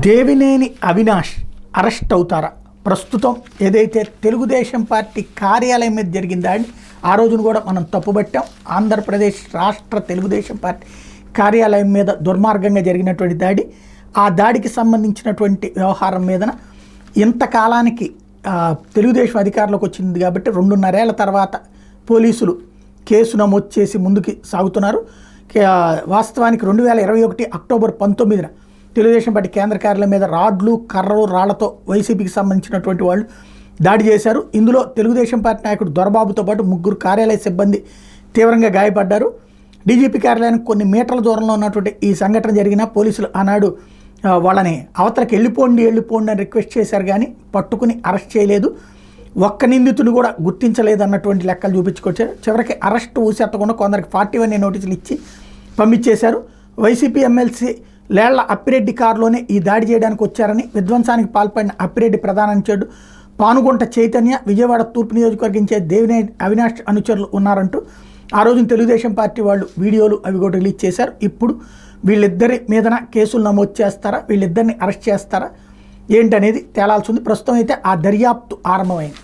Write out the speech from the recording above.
Devineni Avinash arrest అవుతారా? ప్రస్తుతం ఏదైతే తెలుగుదేశం పార్టీ కార్యాలయం మీద జరిగిందా అండి, ఆ రోజును కూడా మనం తప్పుబట్టాం. ఆంధ్రప్రదేశ్ రాష్ట్ర తెలుగుదేశం పార్టీ కార్యాలయం మీద దుర్మార్గంగా జరిగినటువంటి దాడి, ఆ దాడికి సంబంధించినటువంటి వ్యవహారం మీదన ఇంతకాలానికి తెలుగుదేశం అధికారంలోకి వచ్చింది కాబట్టి 2.5 ఏళ్ల తర్వాత పోలీసులు కేసు నమోదు చేసి ముందుకు సాగుతున్నారు. వాస్తవానికి 2021 అక్టోబర్ 19న తెలుగుదేశం పార్టీ కేంద్ర కార్యాలయం మీద రాడ్లు, కర్రలు, రాళ్లతో వైసీపీకి సంబంధించినటువంటి వాళ్ళు దాడి చేశారు. ఇందులో తెలుగుదేశం పార్టీ నాయకుడు దొరబాబుతో పాటు 3 కార్యాలయ సిబ్బంది తీవ్రంగా గాయపడ్డారు. డీజీపీ కార్యాలయానికి కొన్ని మీటర్ల దూరంలో ఉన్నటువంటి ఈ సంఘటన జరిగిన పోలీసులు ఆనాడు వాళ్ళని అవతలకి వెళ్ళిపోండి అని రిక్వెస్ట్ చేశారు, కానీ పట్టుకుని అరెస్ట్ చేయలేదు. ఒక్క నిందితుడు కూడా గుర్తించలేదు అన్నటువంటి లెక్కలు చూపించుకొచ్చారు. చివరికి అరెస్ట్ ఊసెత్తకుండా కొందరికి 41A నోటీసులు ఇచ్చి పంపించేశారు. వైసీపీ ఎమ్మెల్సీ లేళ్ల అప్పిరెడ్డి కారులోనే ఈ దాడి చేయడానికి వచ్చారని, విధ్వంసానికి పాల్పడిన అప్పిరెడ్డి ప్రధాన అనుచరుడు పానుగుంట చైతన్య, విజయవాడ తూర్పు నియోజకవర్గం దేవినేని అవినాష్ అనుచరులు ఉన్నారంటూ ఆ రోజున తెలుగుదేశం పార్టీ వాళ్ళు వీడియోలు అవి కూడా రిలీజ్ చేశారు. ఇప్పుడు వీళ్ళిద్దరి మీదన కేసులు నమోదు చేస్తారా, వీళ్ళిద్దరిని అరెస్ట్ చేస్తారా ఏంటనేది తేలాల్సి ఉంది. ప్రస్తుతం అయితే ఆ దర్యాప్తు ఆరంభమైంది.